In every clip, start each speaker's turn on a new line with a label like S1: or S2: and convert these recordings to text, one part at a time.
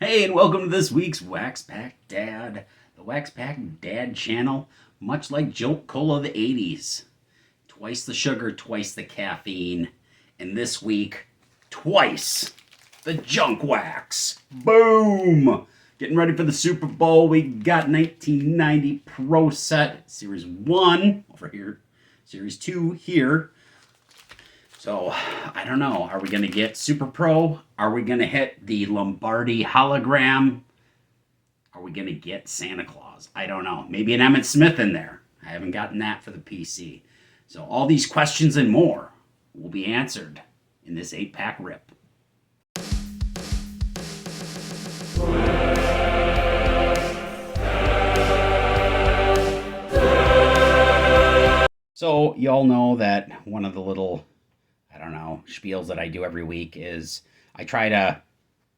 S1: Hey, and welcome to this week's Wax Pack Dad, the Wax Pack Dad channel, much like Jolt Cola of the 80s. Twice the sugar, twice the caffeine, and this week, twice the junk wax. Boom! Getting ready for the Super Bowl, we got 1990 ProSet Series 1 over here, Series 2 here. So, I don't know. Are we going to get Super Pro? Are we going to hit the Lombardi hologram? Are we going to get Santa Claus? I don't know. Maybe an Emmett Smith in there. I haven't gotten that for the PC. So, all these questions and more will be answered in this 8-pack rip. So, you all know that one of the little spiels that I do every week is I try to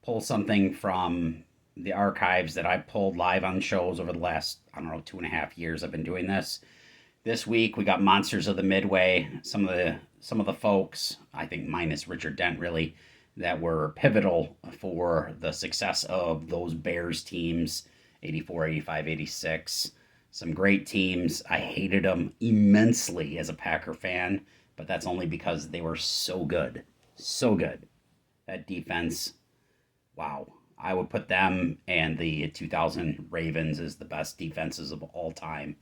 S1: pull something from the archives that I pulled live on shows over the last, 2.5 years I've been doing this. This week we got Monsters of the Midway, some of the folks, I think minus Richard Dent really, that were pivotal for the success of those Bears teams, 84, 85, 86. Some great teams. I hated them immensely as a Packer fan, but that's only because they were so good. So good. That defense, wow. I would put them and the 2000 Ravens as the best defenses of all time.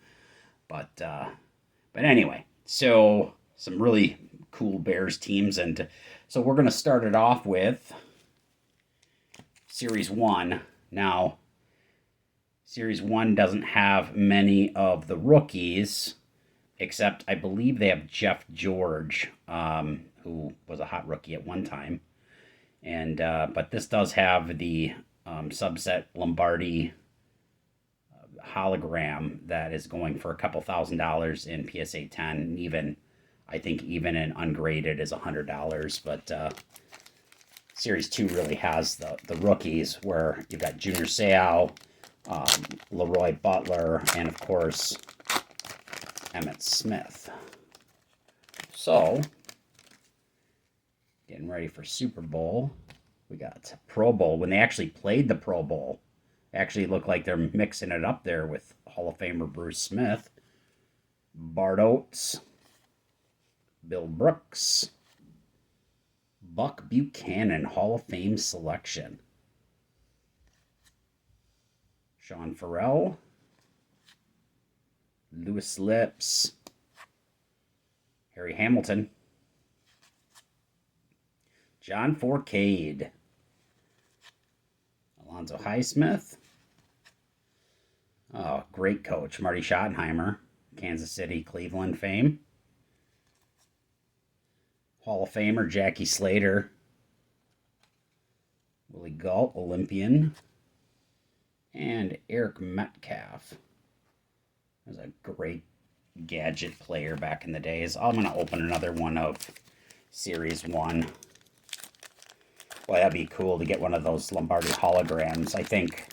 S1: But anyway, so some really cool Bears teams. And so we're going to start it off with Series 1. Now, Series 1 doesn't have many of the rookies, except I believe they have Jeff George, who was a hot rookie at one time. And but this does have the subset Lombardi hologram that is going for a couple $1,000s in PSA 10. And even, I think even in ungraded is $100. But Series 2 really has the rookies where you've got Junior Seau, Leroy Butler, and of course Emmett Smith. So, getting ready for Super Bowl. We got Pro Bowl. When they actually played the Pro Bowl, it actually looked like they're mixing it up there with Hall of Famer Bruce Smith, Bart Oates, Bill Brooks, Buck Buchanan Hall of Fame selection, Sean Farrell, Louis Lips, Harry Hamilton, John Forcade, Alonzo Highsmith, great coach, Marty Schottenheimer, Kansas City, Cleveland fame, Hall of Famer Jackie Slater, Willie Gault, Olympian, and Eric Metcalf. Was a great gadget player back in the days. I'm going to open another one of Series 1. Boy, that'd be cool to get one of those Lombardi holograms. I think,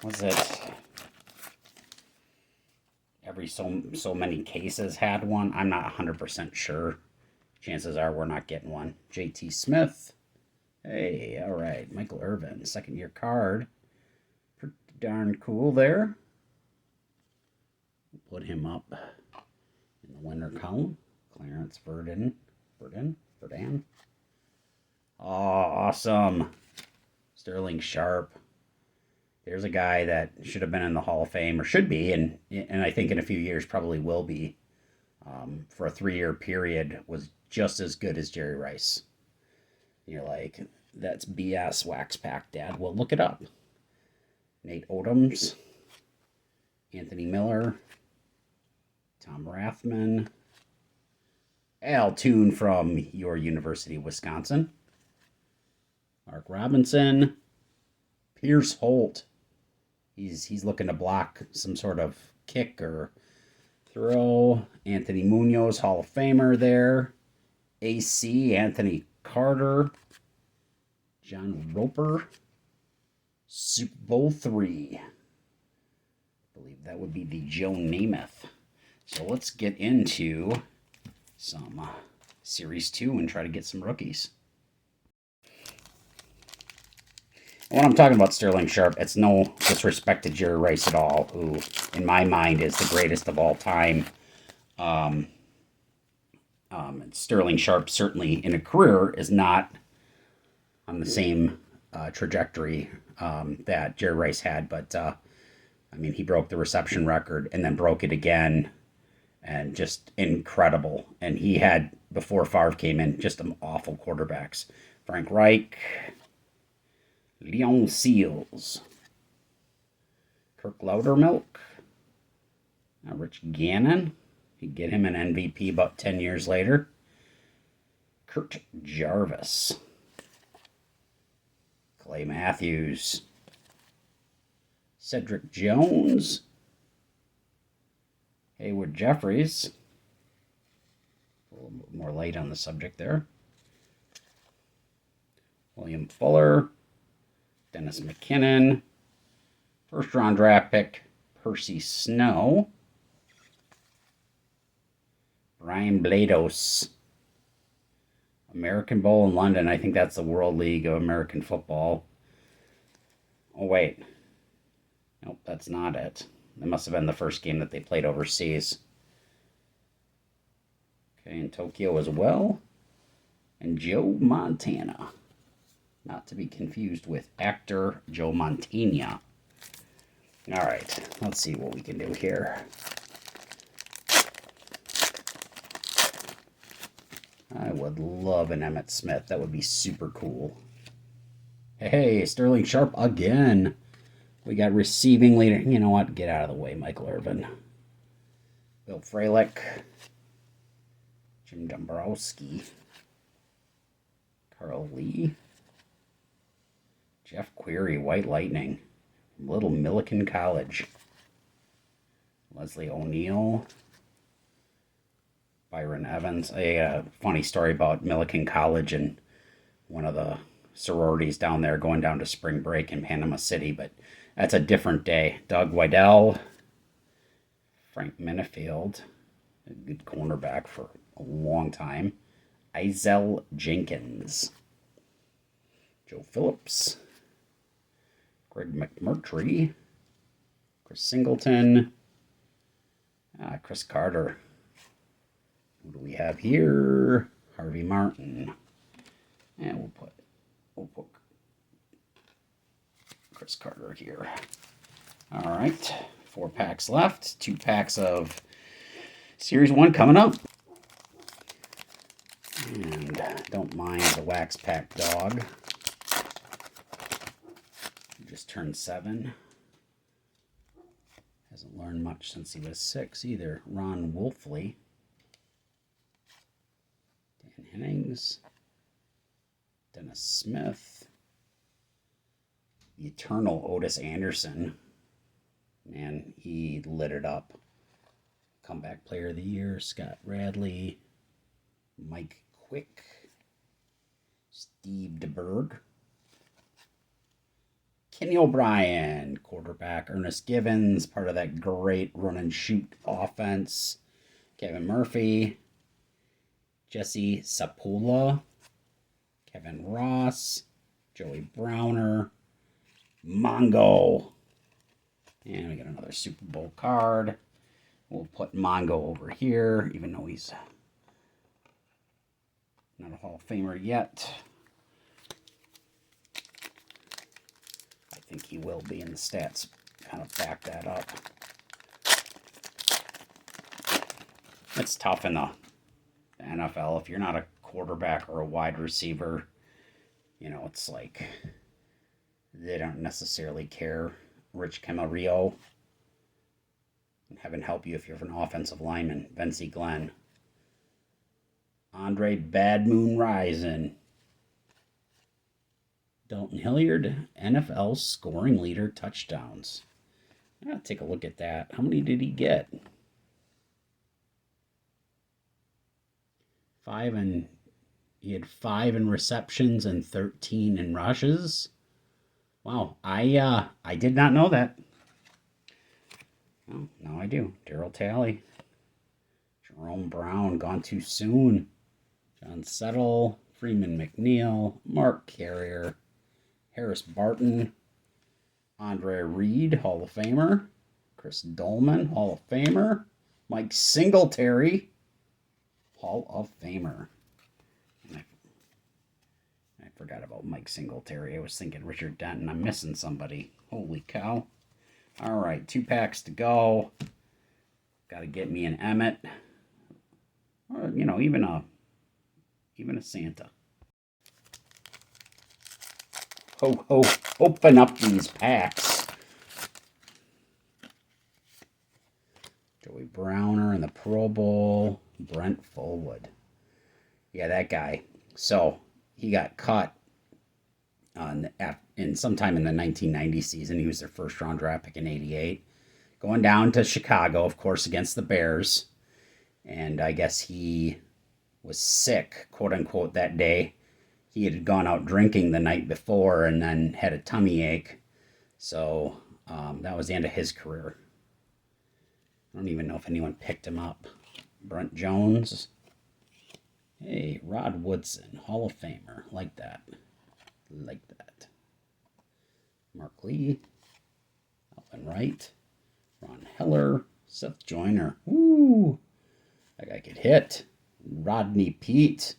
S1: was it every so many cases had one? I'm not 100% sure. Chances are we're not getting one. JT Smith. Hey, all right. Michael Irvin, second-year card. Pretty darn cool there. Put him up in the winner column. Clarence Verdin. Oh, awesome. Sterling Sharp. There's a guy that should have been in the Hall of Fame, or should be, and I think in a few years probably will be, for a 3-year period, was just as good as Jerry Rice. You're like, that's BS, Wax Pack Dad. Well, look it up. Nate Odoms, Anthony Miller, Tom Rathman, Al Toon from your University of Wisconsin, Mark Robinson, Pierce Holt. He's looking to block some sort of kick or throw. Anthony Munoz, Hall of Famer there. AC, Anthony Carter. John Roper. Super Bowl III. I believe that would be the Joe Namath. So let's get into some Series 2 and try to get some rookies. When I'm talking about Sterling Sharp, it's no disrespect to Jerry Rice at all, who, in my mind, is the greatest of all time. Sterling Sharp, certainly in a career, is not on the same trajectory that Jerry Rice had, but I mean, he broke the reception record and then broke it again, and just incredible. And he had, before Favre came in, just some awful quarterbacks. Frank Reich, Leon Seals, Kirk Loudermilk, Rich Gannon. You get him an MVP about 10 years later. Kurt Jarvis, Clay Matthews, Cedric Jones, Haywood Jeffries. A little bit more light on the subject there. William Fuller, Dennis McKinnon, first round draft pick Percy Snow, Brian Blados, American Bowl in London. I think that's the World League of American Football. Oh, wait. Nope, that's not it. That must have been the first game that they played overseas. Okay, in Tokyo as well. And Joe Montana. Not to be confused with actor Joe Montana. All right, let's see what we can do here. I would love an Emmitt Smith. That would be super cool. Hey, Sterling Sharp again. We got receiving leader. You know what? Get out of the way, Michael Irvin. Bill Fralick. Jim Dombrowski. Carl Lee. Jeff Query, White Lightning. Little Milliken College. Leslie O'Neill. Byron Evans. A funny story about Milliken College and one of the sororities down there going down to spring break in Panama City, but that's a different day. Doug Weidel, Frank Minifield, a good cornerback for a long time. Izell Jenkins, Joe Phillips, Greg McMurtry, Chris Singleton, Chris Carter. Who do we have here? Harvey Martin. And we'll put Chris Carter here. All right, 4 packs left. 2 packs of Series 1 coming up. And don't mind the wax pack dog. He just turned 7. Hasn't learned much since he was 6 either. Ron Wolfley. Dan Hennings. Dennis Smith. The eternal Otis Anderson. Man, he lit it up. Comeback Player of the Year, Scott Radley. Mike Quick. Steve DeBerg. Kenny O'Brien, quarterback. Ernest Givens, part of that great run and shoot offense. Kevin Murphy. Jesse Sapula. Kevin Ross. Joey Browner. Mongo. And we got another Super Bowl card. We'll put Mongo over here, even though he's not a Hall of Famer yet. I think he will be, and the stats kind of back that up. It's tough in the NFL. If you're not a quarterback or a wide receiver, you know, it's like they don't necessarily care. Rich Camarillo. Heaven help you if you're an offensive lineman. Vince Glenn. Andre Bad Moon Rison. Dalton Hilliard, NFL scoring leader, touchdowns. I'll take a look at that. How many did he get? 5 and he had 5 in receptions and 13 in rushes. Wow, I did not know that. Oh, now I do. Darryl Talley. Jerome Brown, gone too soon. John Settle, Freeman McNeil, Mark Carrier, Harris Barton, Andre Reed, Hall of Famer, Chris Dolman, Hall of Famer, Mike Singletary, Hall of Famer. And I forgot about Mike Singletary. I was thinking Richard Denton. I'm missing somebody. Holy cow. All right, 2 packs to go. Got to get me an Emmett. Or, you know, even a Santa. Ho, ho, open up these packs. Joey Browner in the Pro Bowl. Brent Fullwood. Yeah, that guy. So, he got cut in sometime in the 1990 season. He was their first round draft pick in 88. Going down to Chicago, of course, against the Bears. And I guess he was sick, quote unquote, that day. He had gone out drinking the night before and then had a tummy ache. So that was the end of his career. I don't even know if anyone picked him up. Brent Jones. Hey, Rod Woodson, Hall of Famer. Like that. Like that. Mark Lee. Alvin Wright. Ron Heller. Seth Joyner. Ooh. That guy could hit. Rodney Peete.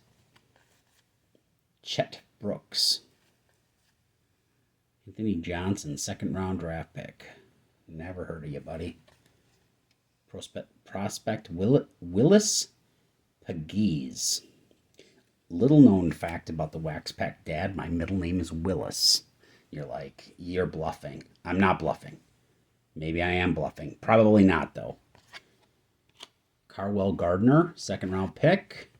S1: Chet Brooks. Anthony Johnson, 2nd round draft pick. Never heard of you, buddy. Prospect Willis Pegues. Little known fact about the Wax Pack Dad, my middle name is Willis. You're like, you're bluffing. I'm not bluffing. Maybe I am bluffing. Probably not, though. Carwell Gardner, 2nd round pick.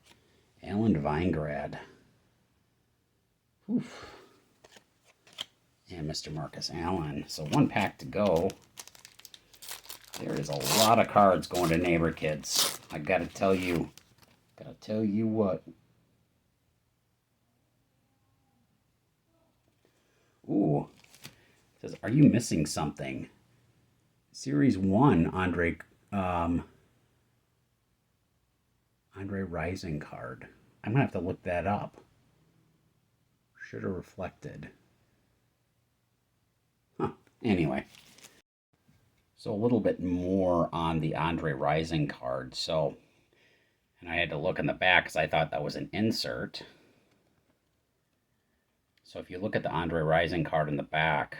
S1: Alan Weingrad. Oof. And Mr. Marcus Allen. So 1 pack to go. There is a lot of cards going to Neighbor Kids. I gotta tell you what. Ooh. It says, are you missing something? Series 1, Andre Rison card. I'm gonna have to look that up. Should have reflected. Huh. Anyway. So a little bit more on the Andre Rison card. So, and I had to look in the back because I thought that was an insert. So if you look at the Andre Rison card in the back,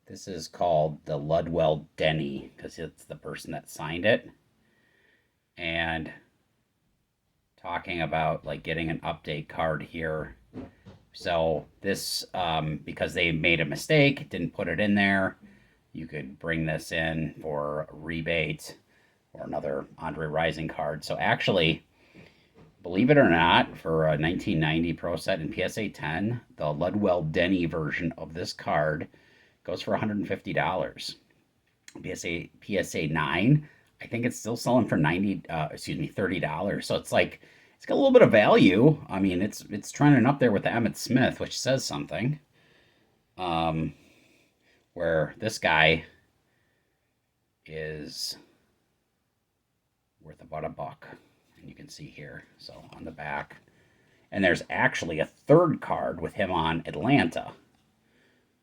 S1: this is called the Ludwell Denny because it's the person that signed it. And talking about like getting an update card here. So this, because they made a mistake, didn't put it in there, you could bring this in for a rebate or another Andre Rison card. So actually, believe it or not, for a 1990 ProSet and PSA 10, the Ludwell Denny version of this card goes for $150. PSA 9, I think it's still selling for $30. So it's like, it's got a little bit of value. I mean, it's trending up there with the Emmitt Smith, which says something. Where this guy is worth about $1. And you can see here, so on the back. And there's actually a 3rd card with him on Atlanta.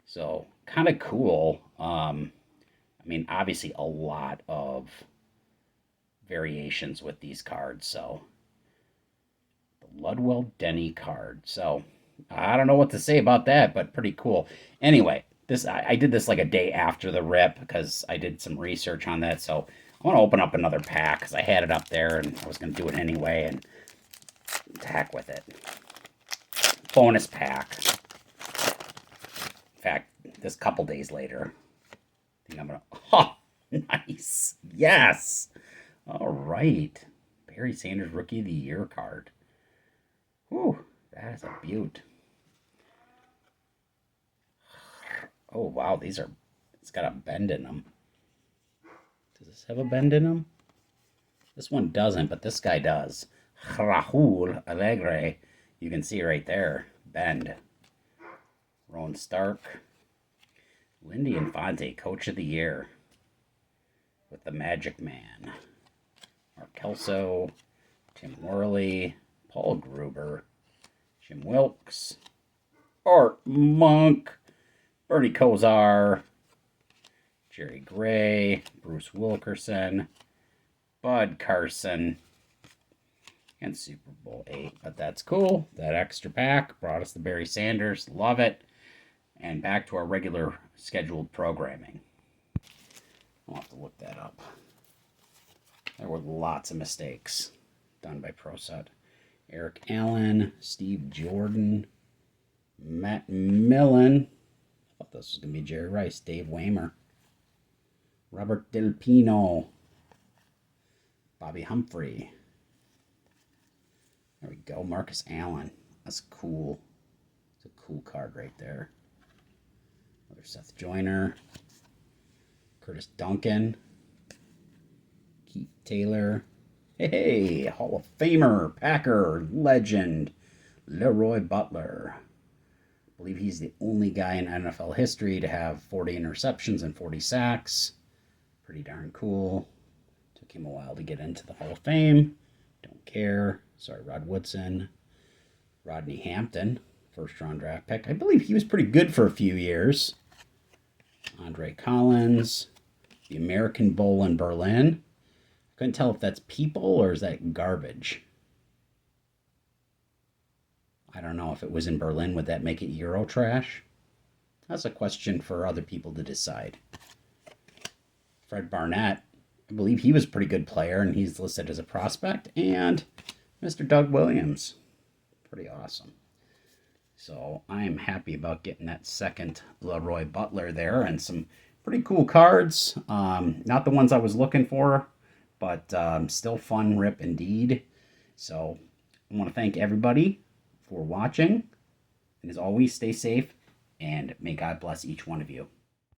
S1: So kind of cool. I mean, obviously a lot of variations with these cards. So the Ludwell Denny card. So I don't know what to say about that, but pretty cool. Anyway, I did this like a day after the rip because I did some research on that. So I want to open up another pack because I had it up there and I was going to do it anyway, and to heck with it. Bonus pack. In fact, this couple days later, I think I'm going to... Oh, nice. Yes. All right. Barry Sanders Rookie of the Year card. Whew, that is a beaut. Oh, wow, these are... It's got a bend in them. Does this have a bend in them? This one doesn't, but this guy does. Rahul Alegre. You can see right there. Bend. Rowan Stark. Lindy Infante, Coach of the Year. With the Magic Man. Mark Kelso. Tim Worley. Paul Gruber. Jim Wilkes. Art Monk, Bernie Kosar, Jerry Gray, Bruce Wilkerson, Bud Carson, and Super Bowl 8. But that's cool. That extra pack brought us the Barry Sanders. Love it. And back to our regular scheduled programming. I'll have to look that up. There were lots of mistakes done by ProSet. Eric Allen, Steve Jordan, Matt Millen. I thought this was going to be Jerry Rice. Dave Waymer. Robert Del Pino. Bobby Humphrey. There we go. Marcus Allen. That's cool. It's a cool card right there. Another Seth Joyner. Curtis Duncan. Keith Taylor. Hey, Hall of Famer, Packer, legend, Leroy Butler. I believe he's the only guy in NFL history to have 40 interceptions and 40 sacks. Pretty darn cool. Took him a while to get into the Hall of Fame. Don't care. Sorry, Rod Woodson. Rodney Hampton, first-round draft pick. I believe he was pretty good for a few years. Andre Collins. The American Bowl in Berlin. Couldn't tell if that's people or is that garbage. I don't know if it was in Berlin. Would that make it Euro trash? That's a question for other people to decide. Fred Barnett, I believe he was a pretty good player and he's listed as a prospect. And Mr. Doug Williams, pretty awesome. So I am happy about getting that second Leroy Butler there and some pretty cool cards. Not the ones I was looking for, but still fun rip indeed. So I want to thank everybody for watching. And as always, stay safe and may God bless each one of you.